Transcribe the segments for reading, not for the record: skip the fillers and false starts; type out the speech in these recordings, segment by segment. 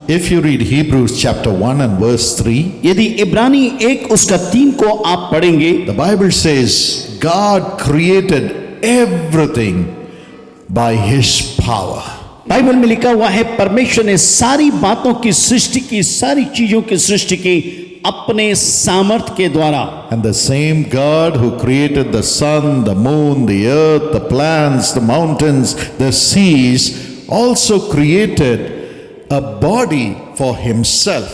If you read Hebrews chapter 1 and verse 3, यदि इब्रानी 1 उसका 3 को आप पढ़ेंगे, the Bible says God created everything by His power. Bible में लिखा हुआ है परमेश्वर ने सारी बातों की सृष्टि की, सारी चीजों की सृष्टि की अपने सामर्थ के द्वारा। And the same God who created the sun, the moon, the earth, the plants, the mountains, the seas, also created a body for Himself.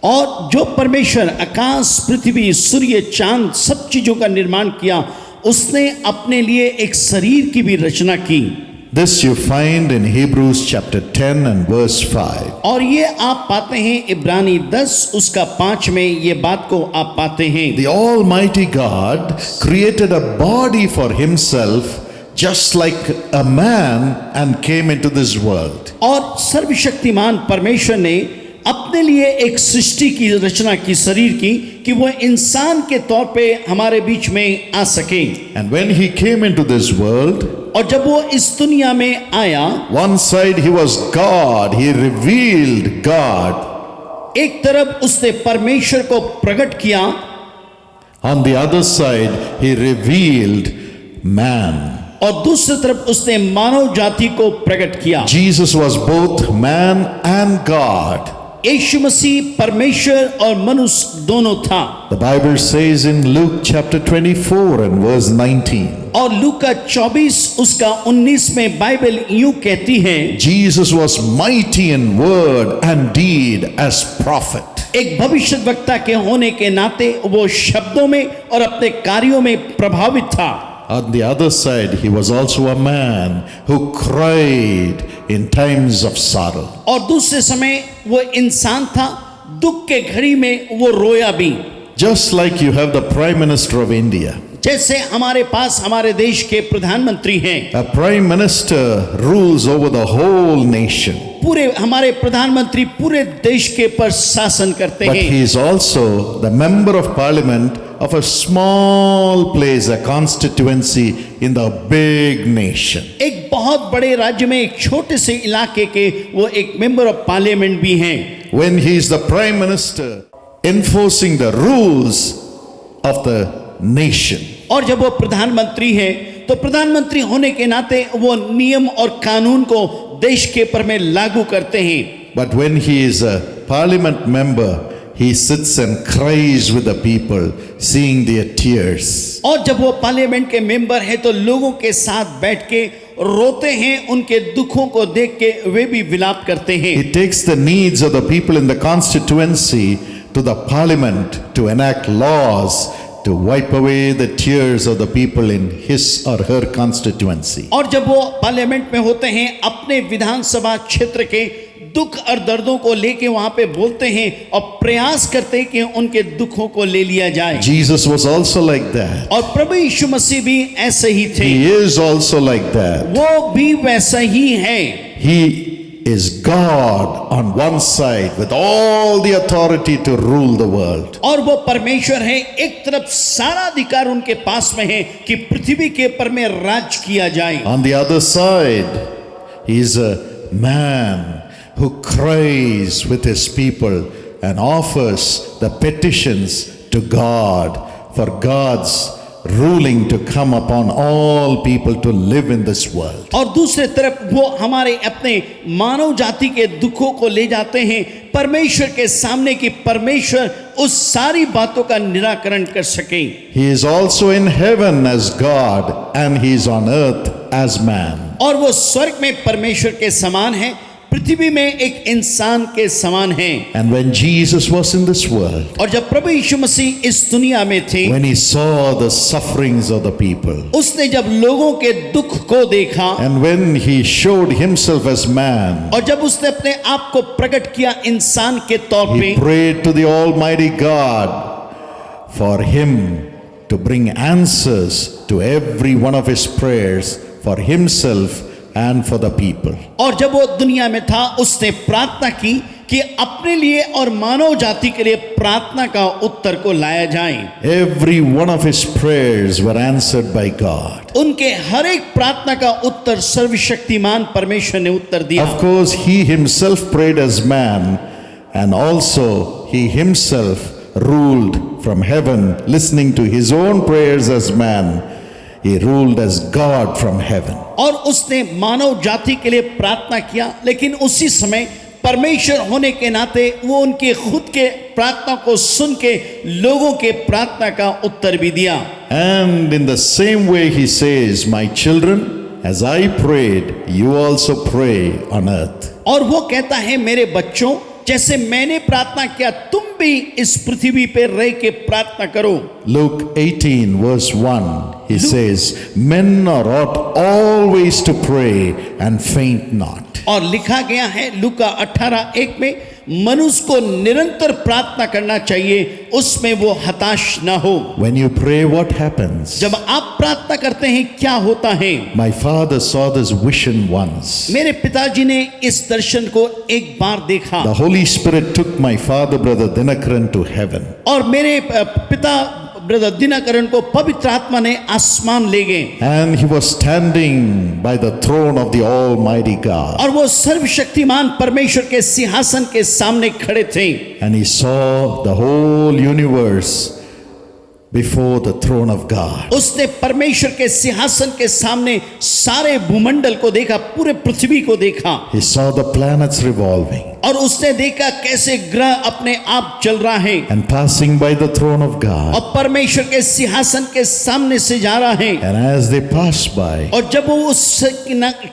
और जो परमेश्वर आकाश, पृथ्वी, सूर्य, चांद सब चीजों का निर्माण किया, उसने अपने लिए एक शरीर की भी रचना की। This you find in Hebrews chapter 10 and verse 5. और ये आप पाते हैं इब्रानी 10 उसका 5 में ये बात को आप पाते हैं। The Almighty God created a body for Himself just like a man and came into this world. और सर्वशक्तिमान परमेश्वर ने अपने लिए एक सृष्टि की रचना की, शरीर की, कि वो इंसान के तौर पे हमारे बीच में आ सके। And when He came into this world, और जब वो इस दुनिया में आया, one side He was God, He revealed God. एक तरफ उसने परमेश्वर को प्रकट किया, On the other side He revealed man. और दूसरी तरफ उसने मानव जाति को प्रकट किया। Jesus was both man and God. यीशु मसीह परमेश्वर और मनुष्य दोनों था। The Bible says in Luke chapter 24 and verse 19. और लूका 24 उसका 19 में बाइबल यूं कहती है, Jesus was mighty in word and deed as prophet. एक भविष्यद्वक्ता के होने के नाते वो शब्दों में और अपने कार्यों में प्रभावित था। On the other side, he was also a man who cried in times of sorrow. और दूसरे समय वो इंसान था, दुख के घड़ी में वो रोया भी। Just like you have the Prime Minister of India. जैसे हमारे पास हमारे देश के प्रधानमंत्री हैं, A Prime Minister rules over the whole nation. पूरे हमारे प्रधानमंत्री पूरे देश के पर शासन करते But हैं। he is also the member of parliament of a small place, a constituency in the big nation. एक बहुत बड़े राज्य में एक छोटे से इलाके के वो एक मेंबर ऑफ पार्लियामेंट भी हैं। When he is the Prime Minister enforcing the rules of the nation. और जब वो प्रधानमंत्री है तो प्रधानमंत्री होने के नाते वो नियम और कानून को देश के पर में लागू करते हैं। But when he is a parliament member, he sits and cries with the people, seeing their tears. और जब वो पार्लियामेंट के मेंबर है तो लोगों के साथ बैठ के रोते हैं, उनके दुखों को देख के वे भी विलाप करते हैं। He takes the needs of the people in the constituency to the parliament to enact laws to wipe away the tears of the people in his or her constituency. और जब वो पार्लियामेंट में होते हैं, अपने विधानसभा क्षेत्र के दुख और दर्दों को लेके वहां पे बोलते हैं और प्रयास करते हैं कि उनके दुखों को ले लिया जाए। Jesus was also like that. और प्रभु यीशु मसीह भी ऐसे ही थे। He is also like that. वो भी वैसा ही है। He is God on one side with all the authority to rule the world. और वो परमेश्वर है, एक तरफ सारा अधिकार उनके पास में है कि पृथ्वी के पर में राज किया जाए। On the other side, he is a man who cries with his people and offers the petitions to God for God's ruling to come upon all people to live in this world. और दूसरे तरफ वो हमारे अपने मानव जाति के दुखों को ले जाते हैं परमेश्वर के सामने कि परमेश्वर उस सारी बातों का निराकरण कर सके। He is also in heaven as God and he is on earth as man. और वो स्वर्ग में परमेश्वर के समान है, पृथ्वी में एक इंसान के समान है। And when Jesus was in this world, और जब प्रभु यीशु मसीह इस दुनिया में थे, when he saw the sufferings of the people, उसने जब लोगों के दुख को देखा, and when he showed himself as man, और जब उसने अपने आप को प्रकट किया इंसान के तौर पे, he prayed to the Almighty God for him to bring answers to every one of his prayers for himself, and for the people. और जब वो दुनिया में था उसने प्रार्थना की कि अपने लिए और मानव जाति के लिए प्रार्थना का उत्तर को लाया जाए। Every one of his prayers were answered by God. उनके हर एक प्रार्थना का उत्तर सर्वशक्तिमान परमेश्वर ने उत्तर दिया। Of course, he himself prayed as man, and also he himself ruled from heaven, listening to his own prayers as man. He ruled as God from heaven. और उसने मानव जाति के लिए प्रार्थना किया, लेकिन उसी समय परमेश्वर होने के नाते वो उनके खुद के प्रार्थना को सुन के लोगों के प्रार्थना का उत्तर भी दिया। And in the same way he says, my children, as I prayed, you also pray on earth. और वो कहता है, मेरे बच्चों, जैसे मैंने प्रार्थना किया तुम भी इस पृथ्वी पे रह के प्रार्थना करो। Luke 18 verse 1, he says, men are ought always to pray and faint not. और लिखा गया है लूका 18:1 में, मनुष्य को निरंतर प्रार्थना करना चाहिए, उसमें वो हताश ना हो। When you pray, what happens? जब आप प्रार्थना करते हैं क्या होता है? My father saw this vision once. मेरे पिताजी ने इस दर्शन को एक बार देखा। The Holy Spirit took my father, brother Dinakaran, to heaven. और मेरे पिता ब्रदर दिनकरण को पवित्र आत्मा ने आसमान ले गए। And he was standing by the throne of the Almighty God. और वो सर्वशक्तिमान परमेश्वर के सिंहासन के सामने खड़े थे। And he saw the whole universe before the throne of God. उसने परमेश्वर के सिंहासन के सामने सारे भूमंडल को देखा, पूरे पृथ्वी को देखा। He saw the planets revolving और उसने देखा कैसे ग्रह अपने आप चल रहा है and passing by the throne of God. और परमेश्वर के सिंहासन के सामने से जा रहा है। And as they passed by, और जब वो उस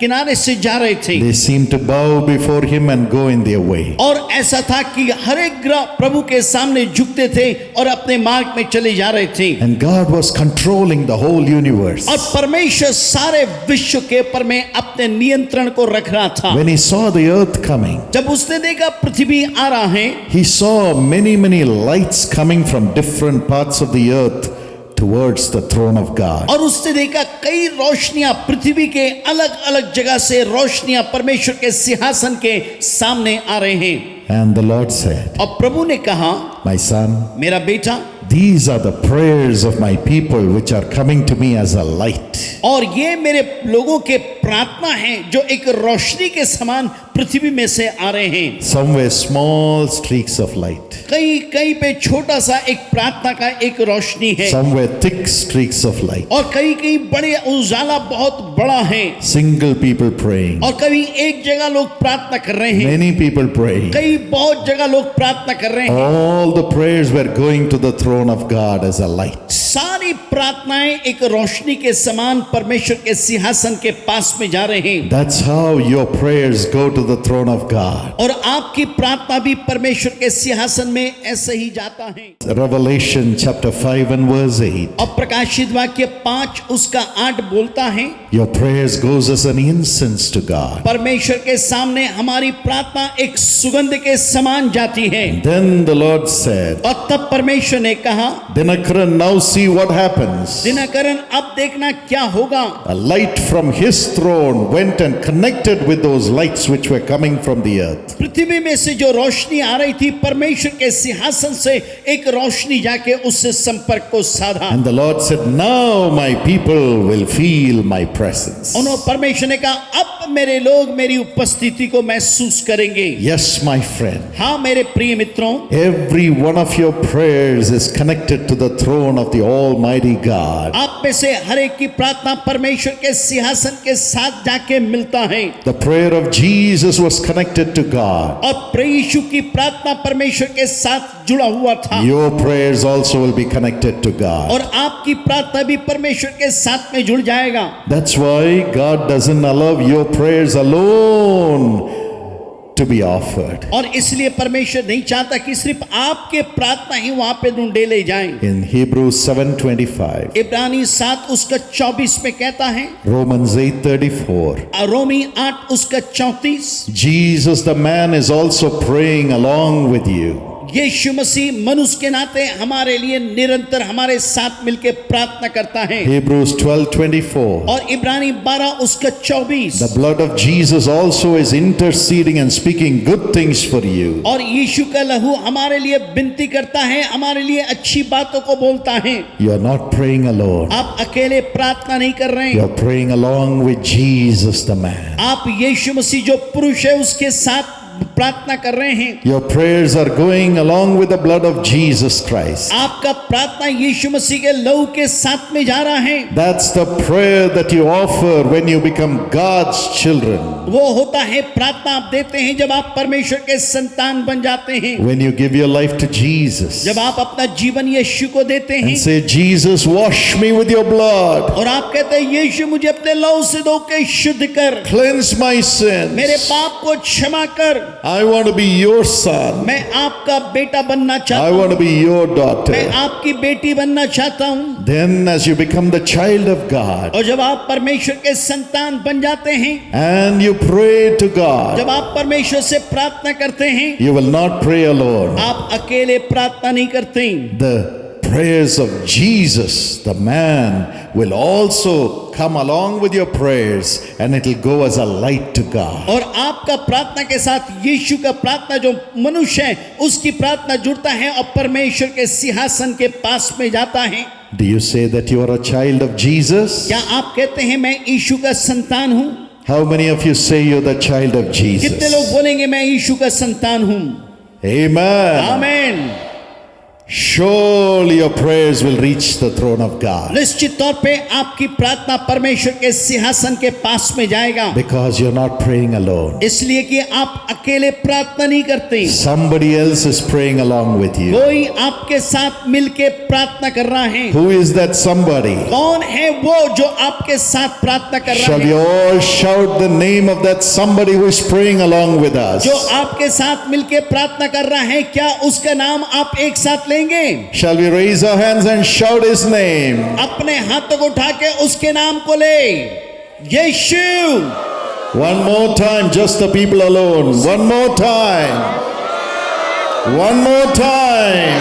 किनारे से जा रहे थे, they seemed to bow before him and go in their way. और ऐसा था कि हर एक ग्रह प्रभु के सामने झुकते थे और अपने मार्ग में चले जा रहे थे। And God was controlling the whole universe. और परमेश्वर सारे विश्व के ऊपर में अपने नियंत्रण को रख रहा था। When he saw the earth coming, जब उसने देखा पृथ्वी आ रहा है, he saw many lights coming from different parts of the earth towards the throne of God. और उसने देखा कई रोशनियां पृथ्वी के अलग अलग जगह से रोशनियां परमेश्वर के सिंहासन के सामने आ रहे हैं। And the Lord said, और प्रभु ने कहा, my son, मेरा बेटा, these are the prayers of my people which are coming to me as a light. और ये मेरे लोगों के प्रार्थना हैं जो एक रोशनी के समान पृथ्वी में से आ रहे हैं। Somewhere small streaks of light. कहीं कहीं पे छोटा सा एक प्रार्थना का एक रोशनी है, Somewhere thick streaks of light. और कहीं कहीं बड़े उजाला बहुत बड़ा है, Single people praying. और कभी एक जगह लोग प्रार्थना कर रहे हैं, Many people praying. कई बहुत जगह लोग प्रार्थना कर रहे हैं। All the prayers were going to the throne of God as a light. सारी प्रार्थनाएं एक रोशनी के समान परमेश्वर के सिंहासन के पास में जा रहे हैं। That's how your prayers go to the throne of God. और आपकी प्रार्थना भी परमेश्वर के सिंहासन में ऐसे ही जाता है। Revelation chapter 5 and verse 8. और प्रकाशित वाक्य 5 उसका 8 बोलता है, Your prayers goes as an incense to God. परमेश्वर के सामने हमारी प्रार्थना एक सुगंध के समान जाती है। Then the Lord said, और तब परमेश्वर ने कहा, Dinakaran, now see what happens. दिनकरण, अब देखना क्या होगा। A light from his throne went and connected with those lights which were coming from the earth. पृथ्वी में से जो रोशनी आ रही थी, परमेश्वर के सिंहासन से एक रोशनी जाके उससे संपर्क को साधा। And the Lord said, now my people will feel my presence. उन्होंने परमेश्वर ने कहा, अब मेरे लोग मेरी उपस्थिति को महसूस करेंगे। Yes, my friend. हाँ मेरे प्रिय मित्रों, Every one of your prayers is connected to the throne of the Almighty God. आप में से हर एक की प्रार्थना परमेश्वर के सिंहासन के साथ जाके मिलता है। The prayer of Jesus was connected to God. और प्रभु यीशु की प्रार्थना परमेश्वर के साथ जुड़ा हुआ था। Your prayers also will be connected to God. और आपकी प्रार्थना भी परमेश्वर के साथ में जुड़ जाएगा। That's why God doesn't allow your prayers alone to be offered. और इसलिए परमेश्वर नहीं चाहता कि सिर्फ आपके प्रार्थना ही वहां पे ढूंढे ले जाएं। In Hebrews 7:25, इब्रानी 7 उसका 24 में कहता है, Romans 8:34, रोमी 8 उसका 34, Jesus the man is also praying along with you. यीशु मसीह मनुष्य के नाते हमारे लिए निरंतर हमारे साथ मिलकर प्रार्थना करता है। Hebrews 12:24. और इब्रानी 12 उसका 24। The blood of Jesus also is interceding and speaking good things for you. और यीशु का लहू हमारे लिए विनती करता है, हमारे लिए अच्छी बातों को बोलता है। You are not praying alone. आप अकेले प्रार्थना नहीं कर रहे You हैं, are praying along with Jesus the man. आप यीशु मसीह जो पुरुष है उसके साथ प्रार्थना कर रहे हैं। Your prayers are going along with the blood of Jesus Christ. आपका प्रार्थना यीशु मसीह के लहू के साथ में जा रहा है। That's the prayer that you offer when you become God's children. वो होता है प्रार्थना आप देते हैं जब आप परमेश्वर के संतान बन जाते हैं, When you give your life to Jesus जब आप अपना जीवन यीशु को देते हैं and say, Jesus, wash me with your blood. और आप कहते हैं यीशु मुझे अपने लहू से धो के शुद्ध कर, Cleanse my sins. मेरे पाप को क्षमा कर, I want to be your son. मैं आपका बेटा बनना चाहता I हूँ, want to be your मैं daughter. आपकी बेटी बनना चाहता हूँ। Then as you become the child of God और जब आप परमेश्वर के संतान बन जाते हैं, and you pray to God, जब आप परमेश्वर से प्रार्थना करते हैं, you will not pray alone. आप अकेले प्रार्थना नहीं करते। The prayers of Jesus, the man, will also come along with your prayers and it will go as a light to God. और आपका प्रार्थना के साथ यीशु का प्रार्थना जो मनुष्य है उसकी प्रार्थना जुड़ता है और परमेश्वर के सिंहासन के पास में जाता है। Do you say that you are a child of Jesus? क्या आप कहते हैं मैं यीशु का संतान हूँ? How many of you say you're the child of कितने लोग Jesus? बोलेंगे मैं यीशु का संतान हूँ? Amen. आमीन। Surely your prayers will reach the throne of God निश्चित तौर पे आपकी प्रार्थना परमेश्वर के सिंहासन के पास में जाएगा, because you're not praying alone. इसलिए कि आप अकेले प्रार्थना नहीं करते, Somebody else is praying along with you. कोई आपके साथ मिलके प्रार्थना कर रहा है। Who is that somebody? कौन है वो जो आपके साथ प्रार्थना कर रहा Shall we है? all shout the name of that somebody who is praying along with us? जो आपके साथ मिलके प्रार्थना कर रहा है, क्या उसका नाम आप एक साथ लेंगे? Shall we raise our hands and shout his name? अपने हाथों को उठा के उसके नाम को ले, यीशु। One more time, just the people alone. One more time. One more time.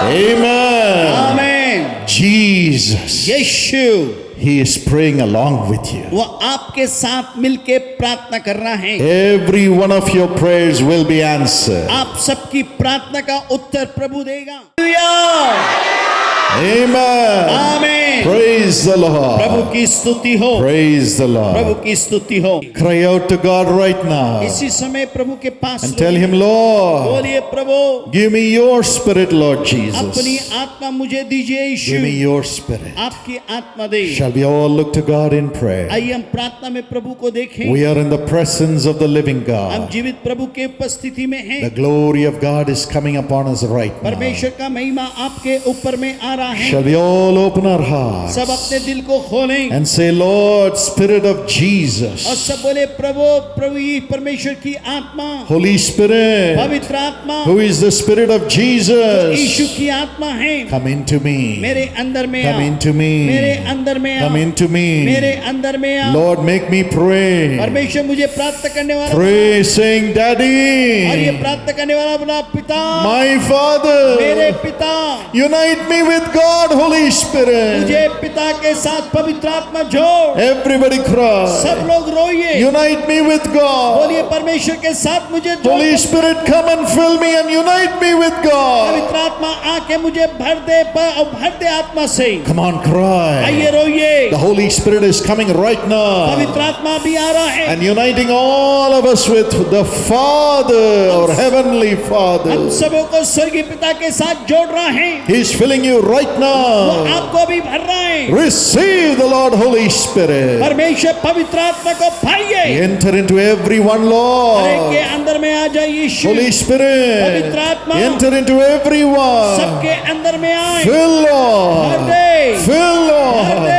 Amen. आमीन। Jesus. Yeshu He is praying along with you. वो आपके साथ मिलके प्रार्थना कर रहा है। Every one of your prayers will be answered. आप सबकी प्रार्थना का उत्तर प्रभु देगा। हालेलुया। Amen. आमीन। Praise the Prabhu Lord. की स्तुति हो, Praise the प्रभु Lord. की स्तुति हो। Cry out to God right now इसी समय प्रभु के पास and tell him, Lord, बोलिए, प्रभु give me your spirit, Lord Jesus. अपनी आत्मा मुझे दीजिए Give me Yeshu, your spirit. आपकी आत्मा दे। Shall we all look to God in prayer? आइए हम प्रार्थना में प्रभु को देखें। We are in the presence of the living हम God. जीवित प्रभु के उपस्थिति में हैं। The glory of God is coming upon us right now. परमेश्वर का महिमा आपके ऊपर में आ रहा है। Shall we all open our hearts सब अपने दिल को खोलें and say, Lord, Spirit of और Jesus, सब बोले, प्रभु प्रभु ये परमेश्वर की आत्मा, Holy Spirit, पवित्र आत्मा, who is the Spirit of Yeshu Jesus, की आत्मा है, come into me. मेरे अंदर में Come आ, into मेरे me. अंदर में आ, Come into मेरे me. अंदर में आ। Lord, make me pray. परमेश्वर मुझे प्रार्थना करने वाला Pray, saying, और ये Daddy, प्रार्थना करने वाला बना, पिता, my मेरे Father, पिता, unite me with God, Holy Spirit. मुझे पिता के साथ पवित्र आत्मा जोड़। Everybody सब cry. लोग रोइए, Unite me with God. बोलिए परमेश्वर के साथ मुझे जोड़। Holy Spirit, come and fill me and unite me with God. पवित्र आत्मा आके मुझे भर दे और भर दे आत्मा से। Come on, आइए cry. रोइए, The Holy Spirit is coming right now पवित्र आत्मा भी आ रहा है। and uniting all of us with the Father, our Heavenly हम Father. सबों को स्वर्गीय पिता के साथ जोड़ रहा है। He's filling you right वो now. आपको भी भर रहा है। Receive the Lord, Holy Spirit. परमेश्वर पवित्र आत्मा को पाइए, Enter into everyone, हर एक के Lord. अंदर में आ जाए यीशु। Holy Spirit, पवित्र आत्मा enter into everyone. सबके अंदर में आए, Fill, भर Lord. दे, Fill, Lord.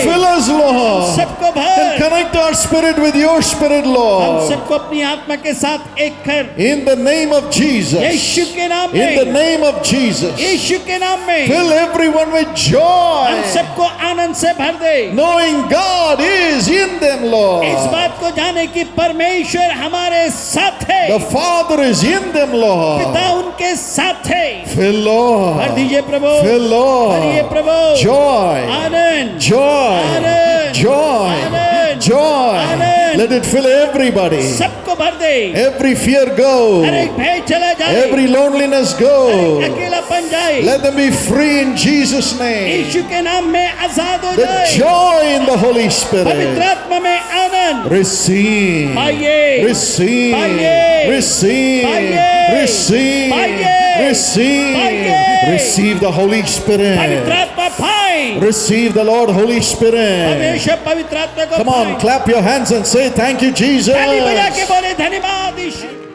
Fill us, Lord. सबको And भर। connect our spirit with your spirit, हम Lord. सबको अपनी आत्मा के साथ एक कर, In the name of Jesus. यीशु के नाम In the में, name of Jesus. यीशु के नाम में Fill everyone with हम joy. सबको आनंद से भर दे। Knowing God is in them, इस Lord. बात को जाने कि परमेश्वर हमारे साथ है, The Father is in them, पिता Lord. उनके उनके साथ थे। Fill, भर Lord. दीजिए प्रभु, Fill, भरिए Lord. Prabhu, Joy. Anand, Joy. Anand, Joy. Anand, Joy. Anand. Let it fill everybody. सबको भर दे, Every fear हर go. एक भय चला जाए, Every loneliness हर एक go. अकेलापन जाए, Let them be free in Jesus' name. यीशु के नाम में आजाद हो The जाए, joy in the Holy पवित्र Spirit. आत्मा में आनंद Receive. पाइए, Receive. पाइए, Receive. पाइए, Receive. पाइए, Receive. पाइए। Receive the Holy पवित्र Spirit. आत्मा पाए, Receive the Lord Holy Spirit. हमेशा पवित्र आत्मा को Come on, पाए। clap your hands and say thank you, ताली बजा Jesus. के बोले धन्यवाद यीशु।